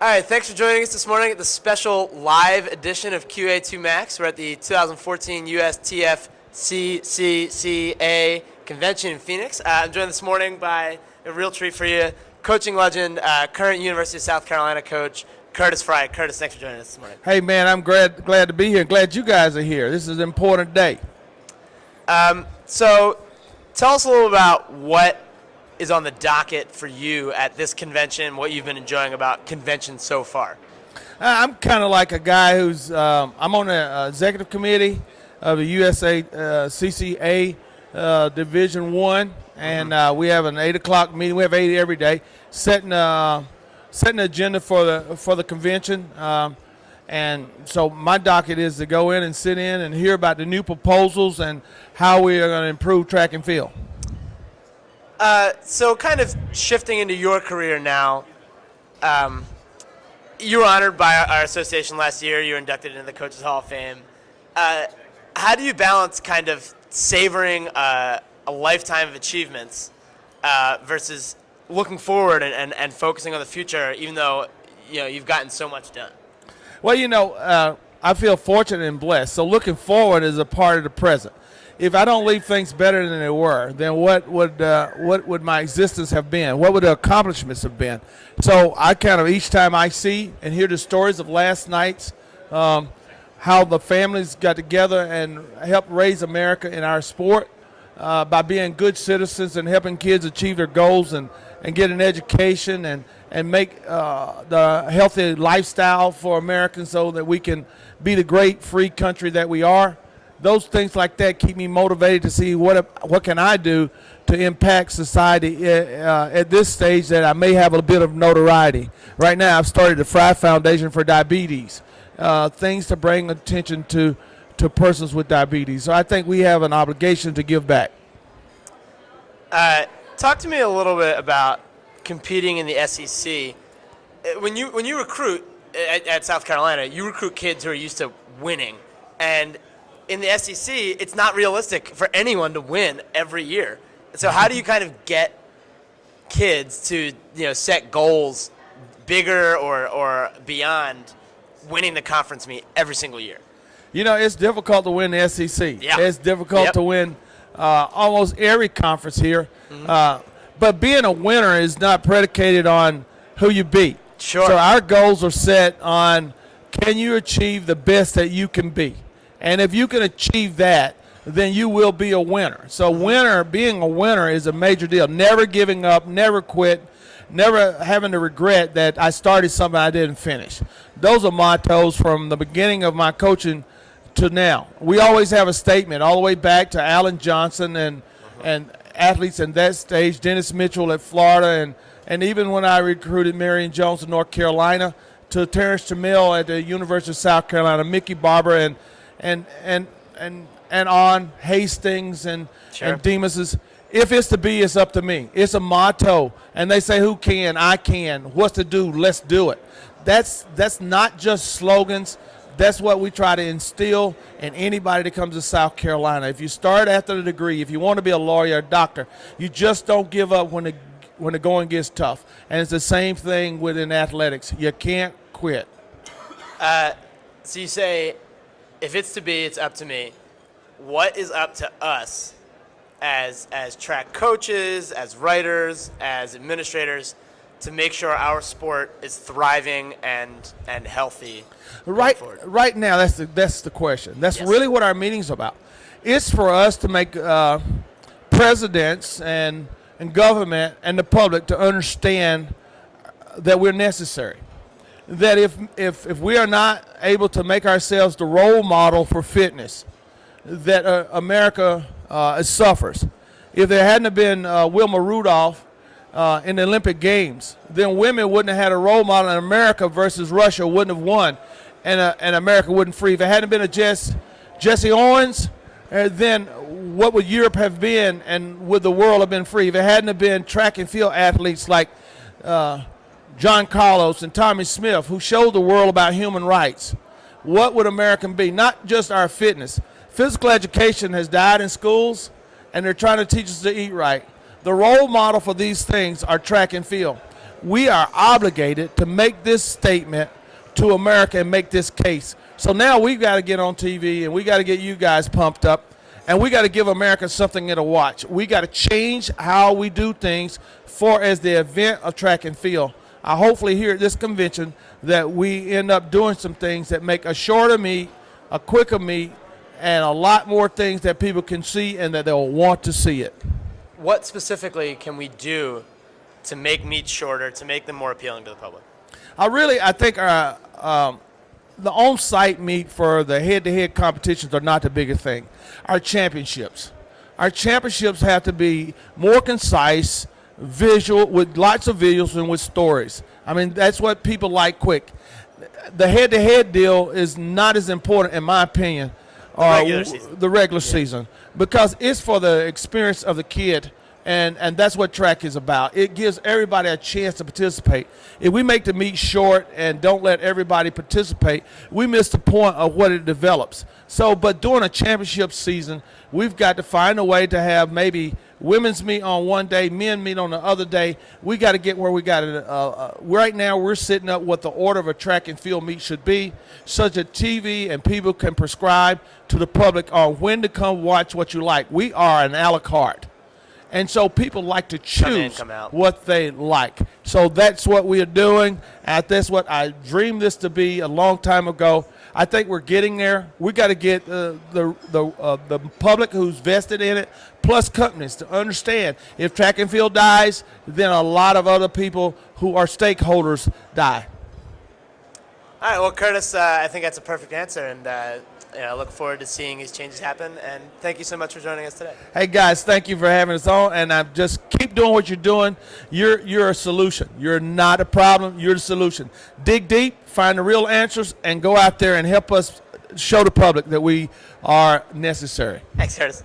All right, thanks for joining us this morning at the special live edition of QA2 Max. We're at the 2014 USTFCCCA convention in Phoenix. I'm joined this morning by a real treat for you, coaching legend, current University of South Carolina coach, Curtis Frye. Curtis, thanks for joining us this morning. Hey, man, I'm glad to be here. Glad you guys are here. This is an important day. So tell us a little about what is on the docket for you at this convention, what you've been enjoying about convention so far. I'm kind of like a guy who's I'm on the executive committee of the USTFCCCA Division One, and we have an 8 o'clock meeting. We have 8 every day, setting the agenda for the convention. And so my docket is to go in and sit in and hear about the new proposals and how we are going to improve track and field. So kind of shifting into your career now, you were honored by our association last year. You were inducted into the Coaches Hall of Fame. How do you balance kind of savoring a lifetime of achievements versus looking forward and focusing on the future, even though you've gotten so much done? Well, I feel fortunate and blessed. So looking forward is a part of the present. If I don't leave things better than they were, then what would my existence have been? What would the accomplishments have been? So I kind of, each time I see and hear the stories of last night's, how the families got together and helped raise America in our sport by being good citizens and helping kids achieve their goals and get an education and make the healthy lifestyle for Americans so that we can be the great free country that we are. Those things like that keep me motivated to see what can I do to impact society at this stage that I may have a bit of notoriety. Right now, I've started the Frye Foundation for Diabetes, things to bring attention to persons with diabetes. So I think we have an obligation to give back. Talk to me a little bit about competing in the SEC. When you recruit at South Carolina, you recruit kids who are used to winning, and in the SEC, it's not realistic for anyone to win every year. So how do you kind of get kids to set goals bigger or beyond winning the conference meet every single year? It's difficult to win the SEC. Yeah. It's difficult to win almost every conference here. But being a winner is not predicated on who you beat. Sure. So our goals are set on, can you achieve the best that you can be? And if you can achieve that, then you will be a winner. So being a winner is a major deal. Never giving up, never quit, never having to regret that I started something I didn't finish. Those are mottos from the beginning of my coaching to now. We always have a statement all the way back to Alan Johnson and athletes in that stage, Dennis Mitchell at Florida, and even when I recruited Marion Jones in North Carolina, to Terrence Jamil at the University of South Carolina, Mickey Barber and on Hastings and Demas's. If it's to be, it's up to me. It's a motto, and they say, "Who can? I can. What's to do? Let's do it." That's not just slogans. That's what we try to instill in anybody that comes to South Carolina. If you start after the degree, if you want to be a lawyer, a doctor, you just don't give up when the going gets tough. And it's the same thing within athletics. You can't quit. So you say, if it's to be, it's up to me. What is up to us as track coaches, as writers, as administrators, to make sure our sport is thriving and healthy? Right now, that's the question. That's really what our meeting's about. It's for us to make presidents and government and the public to understand that we're necessary. That if we are not able to make ourselves the role model for fitness, that America suffers. If there hadn't have been Wilma Rudolph in the Olympic Games, then women wouldn't have had a role model, and America versus Russia wouldn't have won, and America wouldn't free. If it hadn't been a Jesse Owens, then what would Europe have been, and would the world have been free? If it hadn't have been track and field athletes like John Carlos and Tommy Smith, who showed the world about human rights, what would America be? Not just our fitness. Physical education has died in schools, and they're trying to teach us to eat right. The role model for these things are track and field. we are obligated to make this statement to America and make this case. So now we've got to get on TV and we got to get you guys pumped up, and we got to give America something to watch. We got to change how we do things for as the event of track and field. I hopefully here at this convention that we end up doing some things that make a shorter meet, a quicker meet, and a lot more things that people can see and that they'll want to see it. What specifically can we do to make meets shorter, to make them more appealing to the public? I think the on-site meet for the head-to-head competitions are not the biggest thing. Our championships have to be more concise, visual, with lots of visuals and with stories. I mean, that's what people like quick. The head-to-head deal is not as important, in my opinion, the regular season, because it's for the experience of the kid. And that's what track is about. It gives everybody a chance to participate. If we make the meet short and don't let everybody participate, we miss the point of what it develops. So, but during a championship season, we've got to find a way to have maybe women's meet on one day, men meet on the other day. We got to get where we got it. Right now, we're setting up what the order of a track and field meet should be, such that TV and people can prescribe to the public on when to come watch what you like. We are an a la carte. And so people like to choose what they like. So that's what we are doing. And that's what I dreamed this to be a long time ago. I think we're getting there. We got to get the public who's vested in it, plus companies, to understand if track and field dies, then a lot of other people who are stakeholders die. All right. Well, Curtis, I think that's a perfect answer, and I look forward to seeing these changes happen, and thank you so much for joining us today. Hey, guys, thank you for having us on, and I just keep doing what you're doing. You're a solution. You're not a problem. You're the solution. Dig deep, find the real answers, and go out there and help us show the public that we are necessary. Thanks, Curtis.